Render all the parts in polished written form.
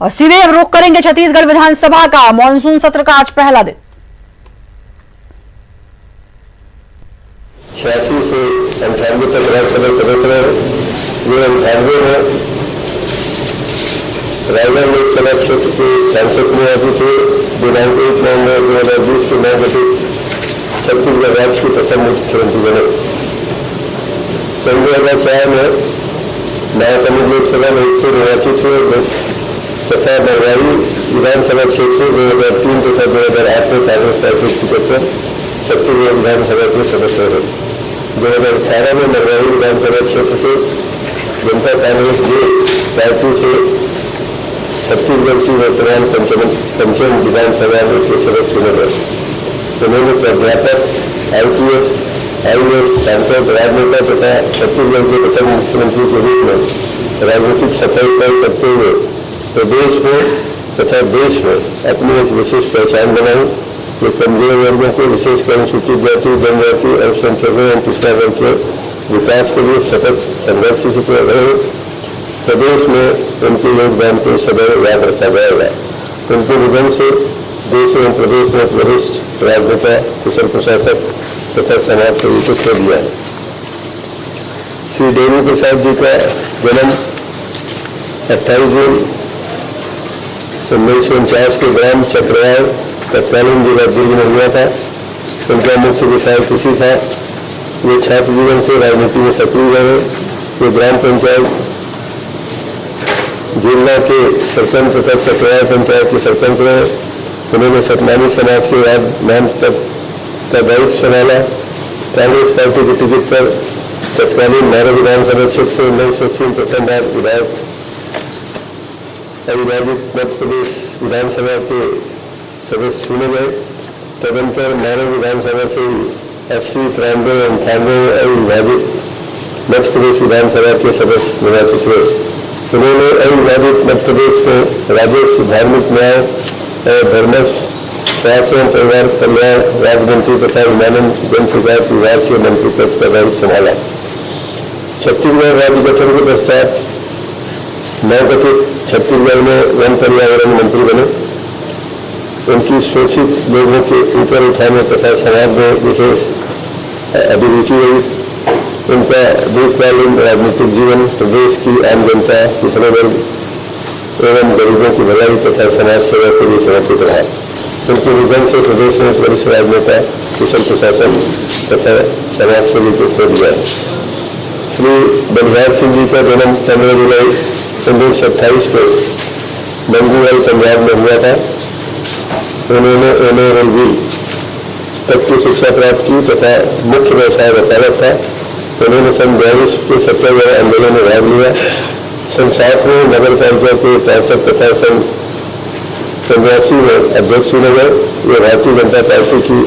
और सीधे अब रुख करेंगे छत्तीसगढ़ विधानसभा का मॉनसून सत्र का आज पहला दिन। 86 से 98 तक राज्यसभा सदस्य रहे। ये 98 में रायगढ़ लोकसभा क्षेत्र के सांसद निवासी थे। दिनांक 1 नवंबर 2020 को नव गठित छत्तीसगढ़ राज्य के प्रथम मुख्यमंत्री बने। सन 2004 में महासमुंद लोकसभा में 1 से निर्वाचित हुए तथा बरवाई विधानसभा क्षेत्र से 2003 तथा 2008 में कांग्रेस पार्टी के टिकट पर छत्तीसगढ़ विधानसभा के सदस्य रहे। 2018 में बरवाई विधानसभा क्षेत्र से जनता कांग्रेस के पार्टी से छत्तीसगढ़ की वर्तमान पंचम विधानसभा के सदस्य चुने गए। उन्होंने प्राध्यापक IPS सांसद राजनेता तथा छत्तीसगढ़ के प्रथम मुख्यमंत्री के रूप में राजनीतिक सफल तय करते हुए प्रदेश में तथा देश में अपनी एक विशेष पहचान बनाई। जो कमजोर वर्गों के विशेषकर अनुसूचित जाति, जनजाति, अल्पसंख्यकों एवं पिछड़ा वर्ग के विकास के लिए सतत संघर्षरत रहे। प्रदेश में उनके योगदान को सदैव याद रखा जाएगा। उनके निधन से देश एवं प्रदेश में वरिष्ठ राजनेता, कुशल प्रशासक तथा समाज सेवी को खो दिया। श्री देवी प्रसाद जी का जन्म 28 जून 1949 के ग्राम चक्रवाल तत्कालीन जिला दुर्ग में हुआ था। उनका मुख्य विषय कृषि था। वे छात्र जीवन से राजनीति में सक्रिय रहे। वे ग्राम पंचायत जुड़ना के सरपंच तथा चक्रवाल पंचायत के सरपंच रहे। उन्होंने सतनामी समाज के वार्ड पद का दायित्व संभाला। कांग्रेस पार्टी के टिकट पर तत्कालीन नारा विधानसभा क्षेत्र से 1980 प्रथम बार विधायक अविभाजित मध्य प्रदेश विधानसभा के सदस्य चुने गए। तदंतर नारा विधानसभा से 80, 93, 98 अविभाजित मध्य प्रदेश विधानसभा के सदस्य निर्वाचित हुए। उन्होंने अविभाजित मध्य प्रदेश में राजस्व, धार्मिक न्याय और धर्मस्व, स्वास्थ्य एवं परिवार कल्याण राज्य मंत्री तथा विमानन जन शिकायत विभाग के मंत्री पद का दायित्व संभाला। छत्तीसगढ़ राज्य गठन के पश्चात नवगठित छत्तीसगढ़ में वन पर्यावरण मंत्री बने। उनकी शोषित लोगों के ऊपर उठाने तथा समाज में विशेष अभिरुचि रही। उनका दीर्घकालीन राजनीतिक जीवन प्रदेश की आम जनता, पिछड़े वर्ग एवं गरीबों की भलाई तथा समाज सेवा के लिए समर्पित रहा। उनके निधन से प्रदेश में वरिष्ठ राजनेता, कुशल प्रशासन तथा समाज सेवी को खो दिया। श्री बलिहार सिंह जी का जन्म 15 जुलाई 1928 को बंगूवाल पंजाब में हुआ था। उन्होंने NLB तक की शिक्षा प्राप्त की तथा मुख्य व्यवसाय वकालत था। उन्होंने सन 42 के सत्याग्रह आंदोलन में भाग लिया। सन 60 में नगर पालिका के पार्षद तथा सन 85 में अध्यक्ष चुने गए। ये भारतीय जनता पार्टी की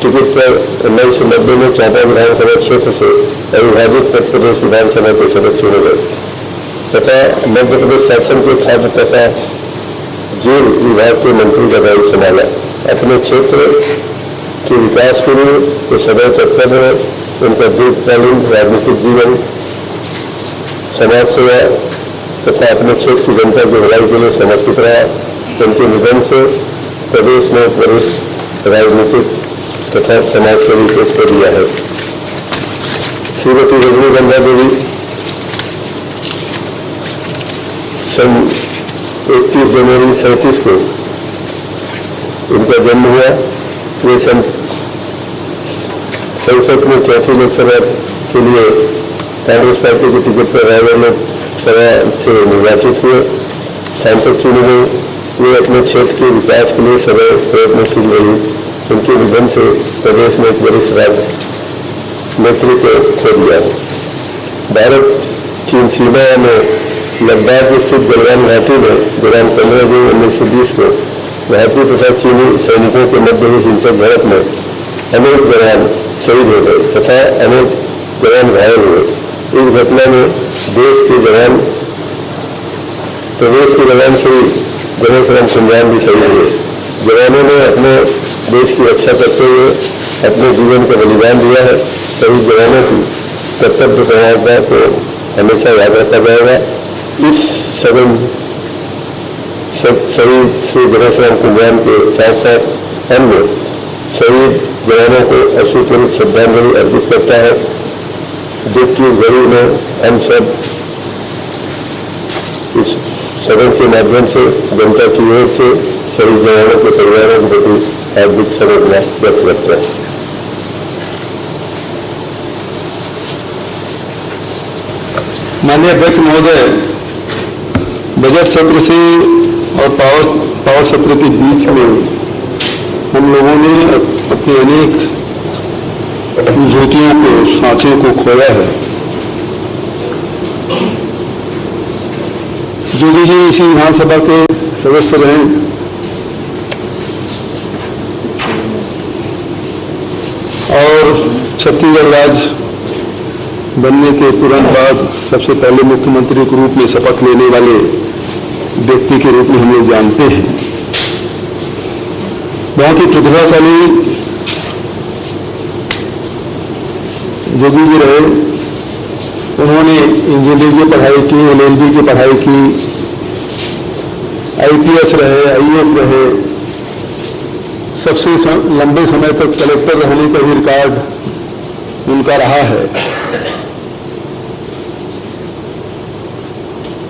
टिकट पर 1990 में चांपा विधानसभा क्षेत्र से अविभाजित मध्य प्रदेश विधानसभा के सदस्य चुने गए तथा मध्य प्रदेश शासन के खाद्य तथा जेल विभाग के मंत्री का दायित्व संभाला। अपने क्षेत्र के विकास के लिए वे सदैव तत्पर रहे। उनका दीर्घकालीन राजनीतिक जीवन समाज सेवा तथा अपने क्षेत्र की जनता की भलाई के लिए समर्पित रहा। उनके निधन से प्रदेश में वरिष्ठ राजनीतिक तथा समाज सेवी को खो दिया है। श्रीमती रजनीगंधा देवी सन 31 जनवरी 37 को उनका जन्म हुआ। वे सन 67 में चौथी लोकसभा के लिए कांग्रेस पार्टी के टिकट पर रायगढ़ लोकसभा से निर्वाचित हुए, सांसद चुने गए। वे अपने क्षेत्र के विकास के लिए सदैव प्रयत्नशील रही। उनके निधन से प्रदेश में एक वरिष्ठ राजनेत्री को खो दिया। भारत चीन सीमा में लद्दाख स्थित गलवान घाटी में दिनांक 15 जून 1920 को भारतीय तथा चीनी सैनिकों के मध्य हुई हिंसक झड़प में अनेक जवान शहीद हो गए तथा अनेक जवान घायल हुए। इस घटना में प्रदेश के जवान श्री गणेश राम कुंजान भी शहीद हुए। जवानों ने अपने देश की रक्षा करते हुए अपने जीवन का बलिदान दिया है। सभी जवानों की कर्तव्य परायणता को हमेशा याद रखा जाएगा। इस सदन शहीद श्री गणेशराम कुंजान के साथ साथ अन्य शहीद जवानों को अश्रुपूर्वक श्रद्धांजलि अर्पित करता है। दुख की इस घड़ी में हम सब इस सदन के माध्यम से जनता की ओर से शहीद जवानों के परिवारों के प्रति हार्दिक संवेदना व्यक्त करते हैं। माननीय अध्यक्ष महोदय, बजट सत्र से और पावर सत्र के बीच में हम लोगों ने अपनी अनेक ज्योतियों को, सांचों को खोया है। जोगी जी इसी विधानसभा के सदस्य रहे और छत्तीसगढ़ राज्य बनने के तुरंत बाद सबसे पहले मुख्यमंत्री के रूप में शपथ लेने वाले व्यक्ति के रूप में हम लोग जानते हैं। बहुत ही प्रतिभाशाली जोगी जी रहे। उन्होंने इंजीनियरिंग की पढ़ाई की, LLB की पढ़ाई की, IPS रहे, IAS रहे, सबसे लंबे समय तक कलेक्टर रहने का भी रिकॉर्ड उनका रहा है।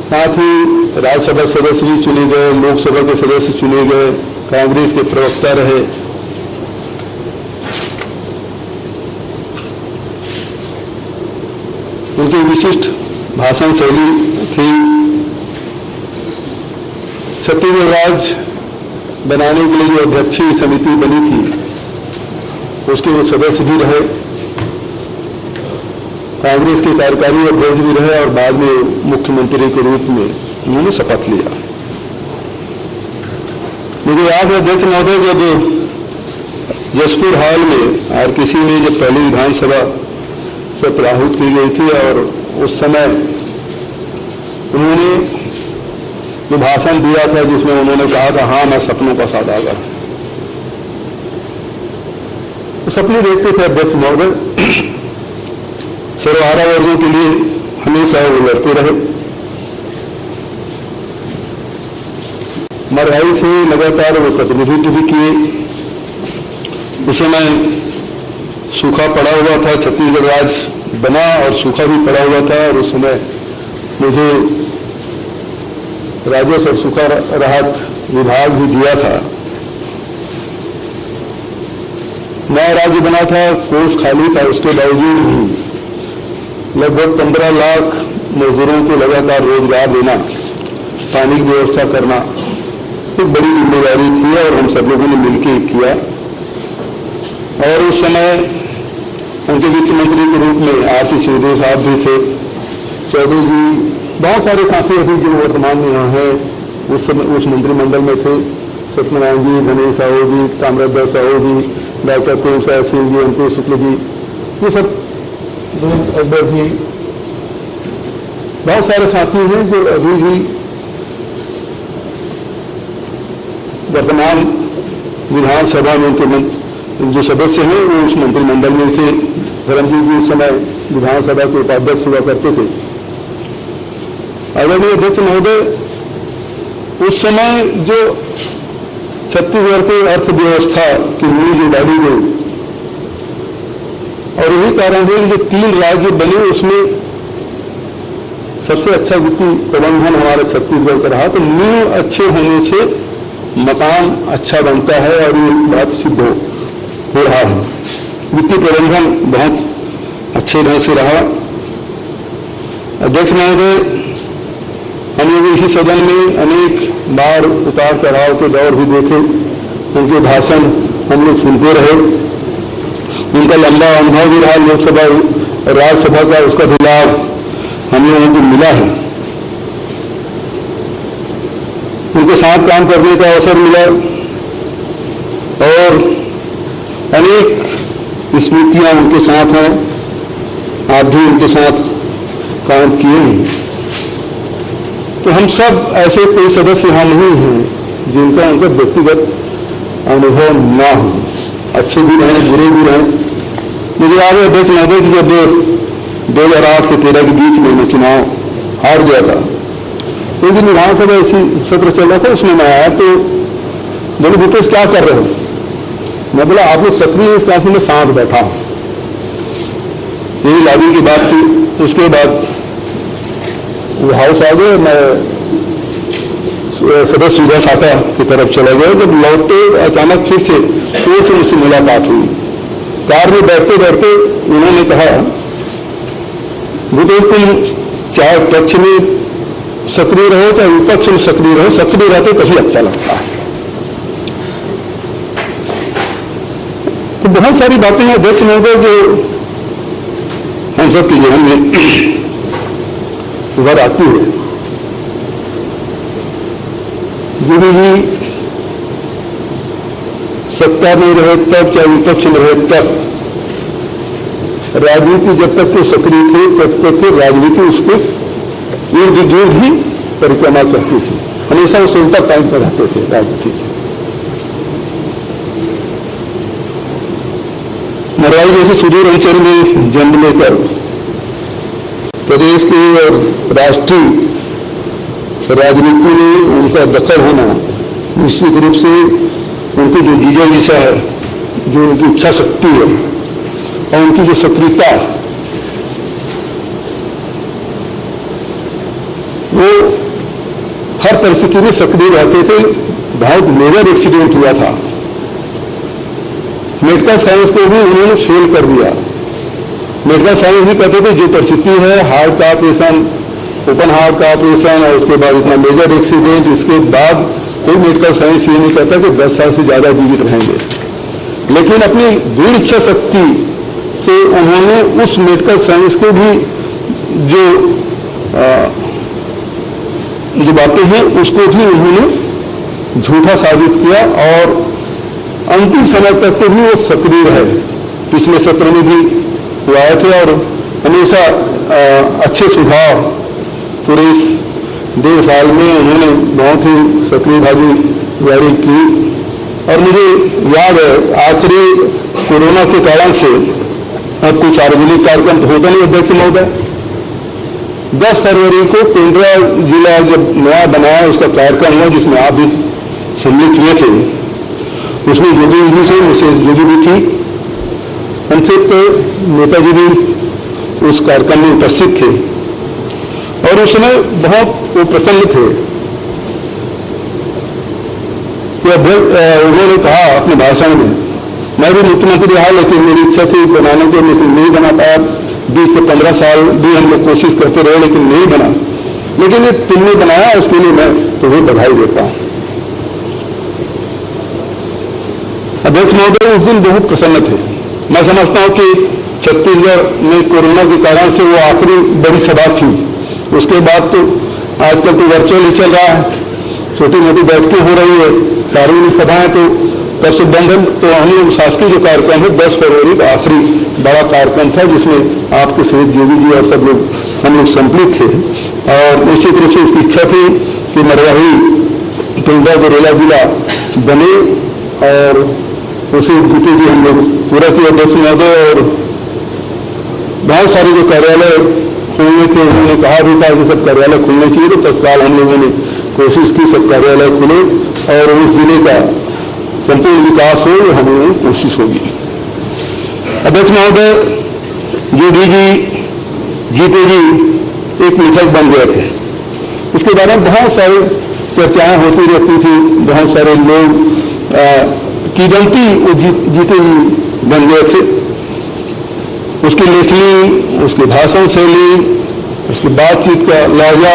साथ ही राज्यसभा सदस्य भी चुने गए, लोकसभा के सदस्य चुने गए, कांग्रेस के प्रवक्ता रहे। उनकी विशिष्ट भाषण शैली थी। छत्तीसगढ़ राज्य बनाने के लिए जो अध्यक्षीय समिति बनी थी उसके वो सदस्य भी रहे, कांग्रेस के कार्यकारी अध्यक्ष भी रहे और बाद में मुख्यमंत्री के रूप में उन्होंने शपथ लिया। मुझे याद है अध्यक्ष महोदय, जब जसपुर हॉल में RKC में जब पहली विधानसभा सत्र आहूत की गई थी और उस समय उन्होंने जो भाषण दिया था जिसमें उन्होंने कहा था, हाँ मैं सपनों का सौदागर हूं। तो सपने देखते थे अध्यक्ष महोदय, सर्वहारा वर्गों के लिए हमेशा वो लड़ते रहे। महंगाई से लगातार वो प्रतिनिधित्व भी किए। उस समय सूखा पड़ा हुआ था, छत्तीसगढ़ राज्य बना और सूखा भी पड़ा हुआ था और उस समय मुझे राजस्व और सूखा राहत विभाग भी दिया था। नया राज्य बना था, कोष खाली था, उसके बावजूद भी लगभग 15 लाख मजदूरों को लगातार रोजगार देना, पानी की व्यवस्था करना एक बड़ी जिम्मेदारी थी और हम सब लोगों ने मिलकर किया। और उस समय उनके वित्त मंत्री के रूप में RC सिंहदेव साहब भी थे, चौधरी जी, बहुत सारे साथी अभी जो वर्तमान में यहाँ है उस समय उस मंत्रिमंडल में थे। सत्यनारायण जी, गणेश साहू जी, ताम्रध्वज साहू जी, डॉक्टर प्रेमसाय सिंह जी, MP शुक्ल जी, ये सब अकबर जी, बहुत सारे साथी हैं जो अभी भी वर्तमान विधानसभा में उनके जो सदस्य हैं वो उस मंत्रिमंडल में थे। धर्मजीत जी उस समय विधानसभा के उपाध्यक्ष हुआ करते थे। आदरणीय अध्यक्ष महोदय, उस समय जो छत्तीसगढ़ की अर्थव्यवस्था की नींव जो डाली गई और यही कारण है कि जो 3 राज्य बने उसमें सबसे अच्छा वित्तीय प्रबंधन हमारा छत्तीसगढ़ का रहा। तो नींव अच्छे होने से मकान अच्छा बनता है और ये बात सिद्ध हो रहा है। वित्तीय प्रबंधन बहुत अच्छे ढंग से रहा। अध्यक्ष महोदय, हम लोग इसी सदन में अनेक बार उतार चढ़ाव के दौर भी देखे, उनके भाषण हम लोग सुनते रहे। उनका लंबा अनुभव भी रहा लोकसभा और राज्यसभा का, उसका भी लाभ हम लोगों को मिला है। उनके साथ काम करने का अवसर मिला और अनेक स्मृतियां उनके साथ हैं। आप भी उनके साथ काम किए हैं। तो हम सब ऐसे कोई सदस्य यहाँ नहीं हैं जिनका उनका व्यक्तिगत अनुभव ना हो, अच्छे भी रहें, बुरे भी रहें। मुझे याद है अध्यक्ष महोदय की जब 2008 से 13 के बीच में मैं चुनाव हार गया था एक दिन विधानसभा इसी सत्र चल रहा था, उसमें मैं आया तो बोले भूपेश क्या कर रहे हो? मैं बोला आप लोग सक्रिय इस क्लास में साथ बैठा हूं। यही लाभी की बात थी। उसके बाद वो हाउस आ गए, मैं सदस्य सुविधा शाखा की तरफ चला गया। जब लौटे अचानक फिर से मुझसे मुलाकात हुई। कार में बैठते बैठते उन्होंने कहा भूपेश तुम चाहे पक्ष में सक्रिय रहो चाहे विपक्ष में सक्रिय रहो, सक्रिय रहते तभी अच्छा लगता है। तो बहुत सारी बातें हैं अध्यक्ष महोदय जो हम सबके जीवन में उभर आती है। जो भी सत्ता में रहे तब चाहे विपक्ष में रहे तब राजनीति जब तक वो सक्रिय थे तब तक राजनीति उसको इर्द गिर्द ही परिक्रमा करती थी। हमेशा वो सेंटर टाइम पर रहते थे राजनीति। मरवाई जैसे सुदूर अंचल में जन्म लेकर प्रदेश की और राष्ट्रीय राजनीति में उनका दखल होना निश्चित रूप से उनकी जो जिज्ञासा है, जो उनकी इच्छा शक्ति है और उनकी जो सक्रियता है, वो हर परिस्थिति में सक्रिय रहते थे। बहुत मेजर एक्सीडेंट हुआ था, मेडिकल साइंस को भी उन्होंने फेल कर दिया। मेडिकल साइंस भी कहते थे जो परिस्थिति है, हार्ट का ऑपरेशन, ओपन हार्ट का ऑपरेशन और उसके बाद इतना मेजर एक्सीडेंट, इसके बाद कोई मेडिकल साइंस ये नहीं कहता कि 10 साल से ज्यादा जीवित रहेंगे। लेकिन अपनी दृढ़ इच्छा शक्ति से उन्होंने उस मेडिकल साइंस के भी जो बातें हैं उसको भी उन्होंने झूठा साबित किया और अंतिम समय तक तो भी वो सक्रिय रहे। पिछले सत्र में भी वो आए थे और हमेशा अच्छे सुझाव पूरे इस 1.5 साल में उन्होंने बहुत ही सक्रिय भागीदारी की। और मुझे याद है आखिरी कोरोना के कारण से अब कोई सार्वजनिक कार्यक्रम तो होता नहीं अध्यक्ष महोदय। 10 फरवरी को केंद्रा जिला जब नया बनाया उसका कार्यक्रम हुआ जिसमें आप भी सम्मिलित हुए थे। उसमें जोगी जी से मिसेज जोगी भी थी, संक्षिप्त नेताजी भी उस कार्यक्रम में उपस्थित थे और उस समय बहुत वो प्रसन्न थे। उन्होंने कहा अपने भाषण में, मैं भी मुख्यमंत्री रहा लेकिन मेरी इच्छा थी बनाने के, लेकिन नहीं बना पाया। 20 से 15 साल भी हम लोग कोशिश करते रहे लेकिन नहीं बना। लेकिन ये तुमने बनाया उसके लिए मैं तुम्हें बधाई देता हूं। अध्यक्ष महोदय उस दिन बहुत प्रसन्न थे। मैं समझता हूं कि छत्तीसगढ़ में कोरोना के कारण से वो आखिरी बड़ी सभा थी। उसके बाद तो आजकल तो वर्चुअल ही चल रहा है, छोटी मोटी बैठकें हो रही है, कानूनी सभाएं तो तब से बंद है। तो हम लोग शासकीय जो कार्यक्रम है 10 फरवरी का आखिरी बड़ा कार्यक्रम था जिसमें आपके सहित योगी जी और सब लोग हम लोग सम्मिलित थे। और निश्चित रूप से उसकी इच्छा थी कि मरवाही केंद्रा गौरेला जिला बने और उसे जीते भी हम लोग पूरा किया अध्यक्ष महोदय। और बहुत सारे जो कार्यालय खुलने थे उन्होंने कहा भी था कि सब कार्यालय खुलने चाहिए, तो तत्काल हम लोगों ने कोशिश की सब कार्यालय खुले और उस जिले का संपूर्ण विकास हो, ये हमें कोशिश होगी। अध्यक्ष महोदय जो डीजी जीते जी एक मिथक बन गए थे, उसके बारे में बहुत सारी चर्चाएं होती रहती थी। बहुत सारे लोग किदंती वो जीते जी बन गए थे। उसकी लेखनी, उसके भाषण शैली, उसकी बातचीत का लहजा,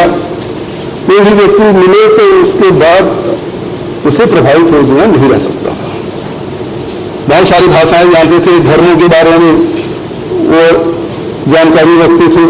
कोई भी व्यक्ति मिले तो उसके बाद उसे प्रभावित हो जाना नहीं रह सकता था। बहुत सारी भाषाएं जानते थे, धर्मों के बारे में वो जानकारी रखते थे।